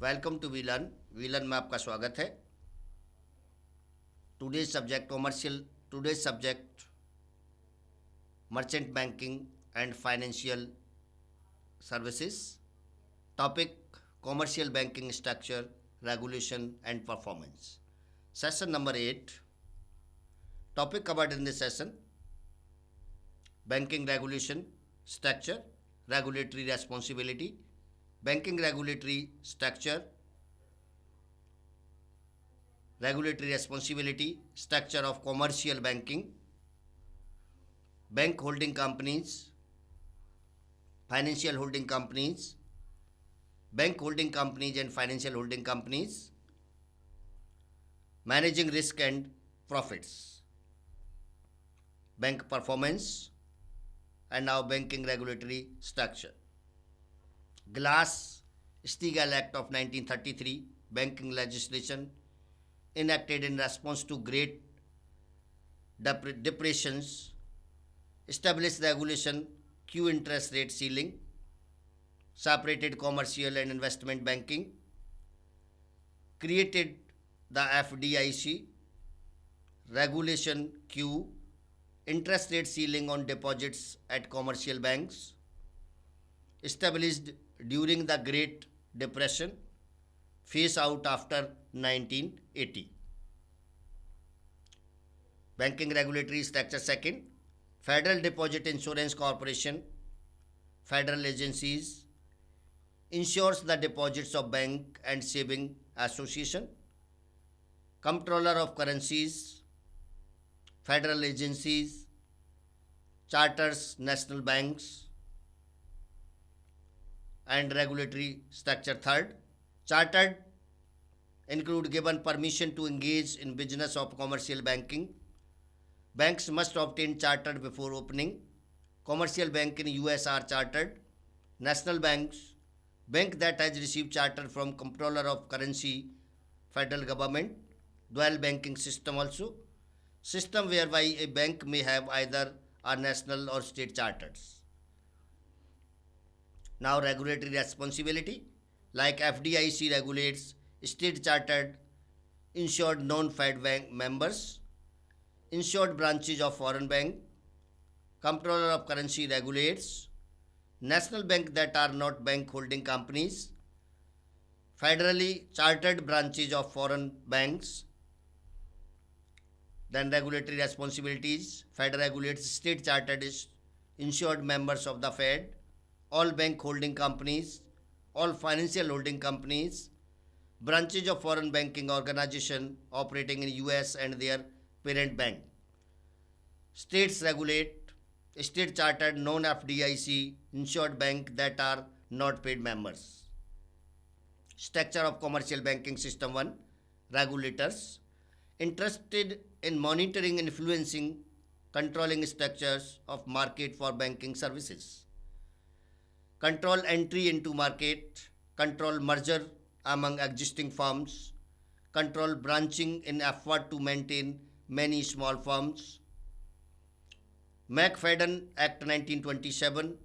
Welcome to VLAN. VLAN में आपका स्वागत है। Today's subject merchant banking and financial services. Topic commercial banking structure, regulation and performance. Session number 8. Topic covered in this session: banking regulation structure, regulatory responsibility, banking regulatory structure, regulatory responsibility, structure of commercial banking, bank holding companies, financial holding companies, bank holding companies and financial holding companies, managing risk and profits, bank performance, and now banking regulatory structure. Glass-Steagall Act of 1933, banking legislation enacted in response to Great Depressions, established regulation, Q interest rate ceiling, separated commercial and investment banking, created the FDIC, regulation Q, interest rate ceiling on deposits at commercial banks, established during the Great Depression, phase out after 1980. Banking regulatory structure second, Federal Deposit Insurance Corporation, federal agencies, insures the deposits of bank and saving association, Comptroller of Currencies, federal agencies, charters national banks, and regulatory structure third, chartered include given permission to engage in business of commercial banking. Banks must obtain charter before opening. Commercial bank in US are chartered. National banks, bank that has received charter from Comptroller of Currency, federal government. Dual banking system also, system whereby a bank may have either a national or state charters. Now regulatory responsibility, like FDIC regulates state chartered insured non-Fed bank members, insured branches of foreign bank. Comptroller of Currency regulates national bank that are not bank holding companies, federally chartered branches of foreign banks. Then regulatory responsibilities, Fed regulates state chartered insured members of the Fed, all bank holding companies, all financial holding companies, branches of foreign banking organization operating in US and their parent bank. States regulate state chartered non-FDIC insured bank that are not paid members. Structure of commercial banking system 1, regulators interested in monitoring, influencing, controlling structures of market for banking services. Control entry into market, control merger among existing firms, control branching in effort to maintain many small firms. McFadden Act 1927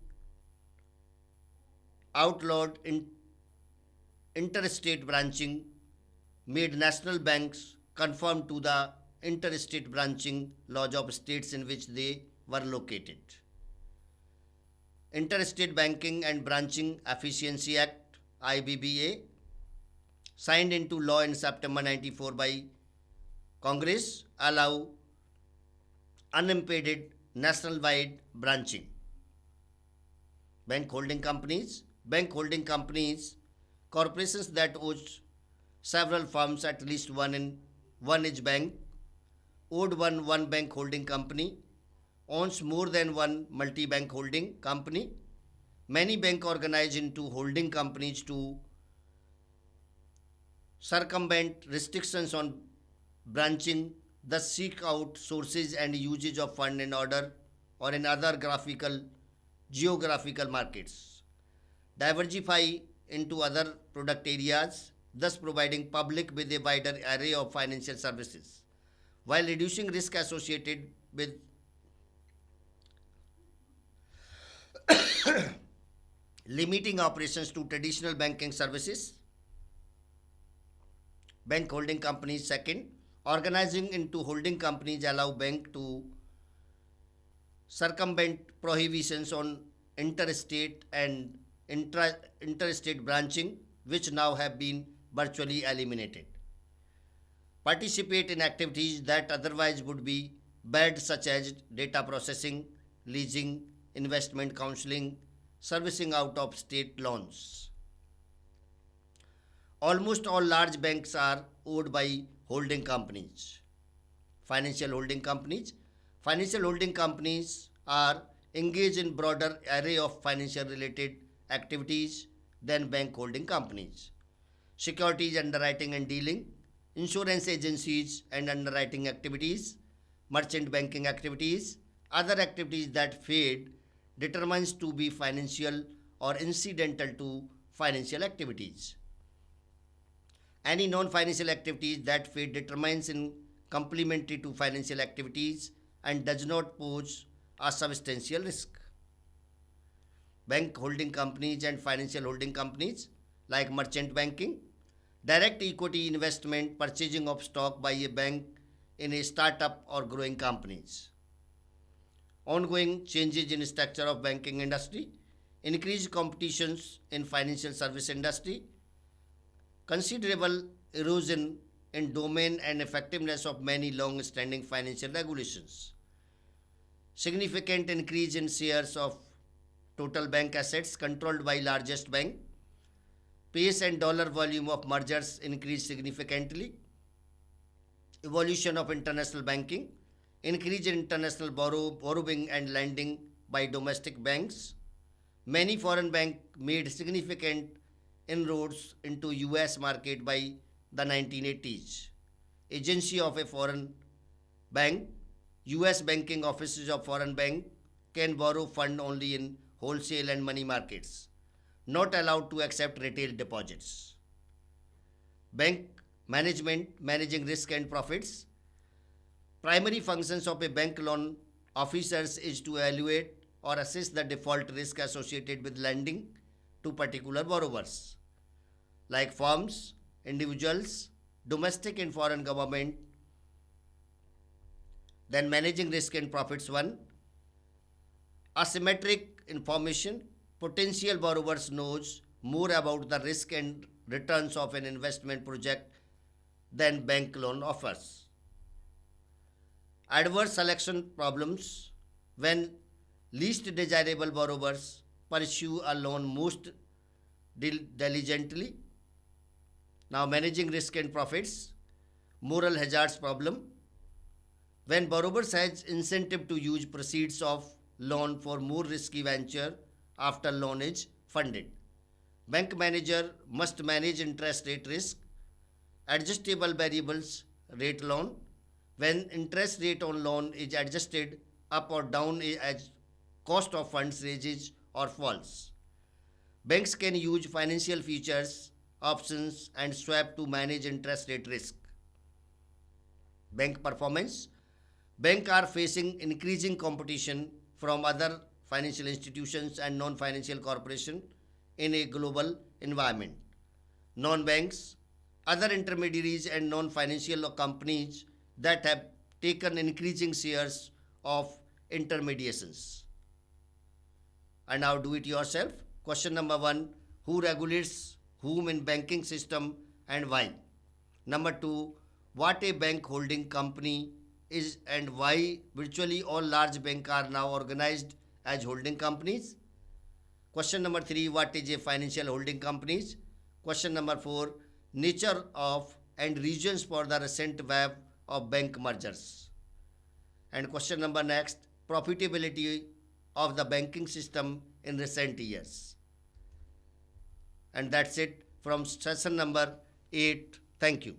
outlawed interstate branching, made national banks conform to the interstate branching laws of states in which they were located. Interstate Banking and Branching Efficiency Act IBBA, signed into law in September 94 by Congress, allow unimpeded national-wide branching. Bank holding companies, corporations that own several firms, at least one in one each bank, owed one bank holding company, owns more than one multi-bank holding company. Many banks organize into holding companies to circumvent restrictions on branching, thus seek out sources and usage of fund in order or in other geographical markets. Diversify into other product areas, thus providing public with a wider array of financial services, while reducing risk associated with limiting operations to traditional banking services. bank holding companies. Second, organizing into holding companies allow bank to circumvent prohibitions on interstate and interstate branching, which now have been virtually eliminated. Participate in activities that otherwise would be bad, such as data processing, leasing, investment counseling, servicing out of state loans. Almost all large banks are owned by holding companies. Financial holding companies. Financial holding companies are engaged in broader array of financial related activities than bank holding companies. Securities underwriting and dealing, insurance agencies and underwriting activities, merchant banking activities, other activities that Fed determines to be financial or incidental to financial activities. Any non-financial activities that Fed determines in complementary to financial activities and does not pose a substantial risk. Bank holding companies and financial holding companies like merchant banking, direct equity investment, purchasing of stock by a bank in a startup or growing companies. Ongoing changes in structure of banking industry, increased competitions in financial service industry, considerable erosion in domain and effectiveness of many long-standing financial regulations, significant increase in shares of total bank assets controlled by largest bank, pace and dollar volume of mergers increased significantly, evolution of international banking, increase in international borrowing and lending by domestic banks. Many foreign banks made significant inroads into US market by the 1980s. Agency of a foreign bank, US banking offices of foreign bank can borrow fund only in wholesale and money markets, not allowed to accept retail deposits. Bank management, managing risk and profits. Primary functions of a bank loan officers is to evaluate or assess the default risk associated with lending to particular borrowers, like firms, individuals, domestic and foreign government. Then managing risk and profits. One, asymmetric information. Potential borrowers knows more about the risk and returns of an investment project than bank loan offers. Adverse selection problems. When least desirable borrowers pursue a loan most diligently. Now managing risk and profits. Moral hazards problem. When borrowers has incentive to use proceeds of loan for more risky venture after loan is funded. Bank manager must manage interest rate risk, adjustable variables rate loan. When interest rate on loan is adjusted up or down as cost of funds rises or falls. Banks can use financial features, options and swap to manage interest rate risk. Bank performance. Banks are facing increasing competition from other financial institutions and non-financial corporations in a global environment. Non-banks, other intermediaries and non-financial companies that have taken increasing shares of intermediations. And now do it yourself. Question number 1, who regulates whom in banking system and why? Number 2, what a bank holding company is and why virtually all large banks are now organized as holding companies. Question number 3, what is a financial holding companies? Question number 4, nature of and reasons for the recent wave of bank mergers. And question number next, profitability of the banking system in recent years. And that's it from session number 8. Thank you.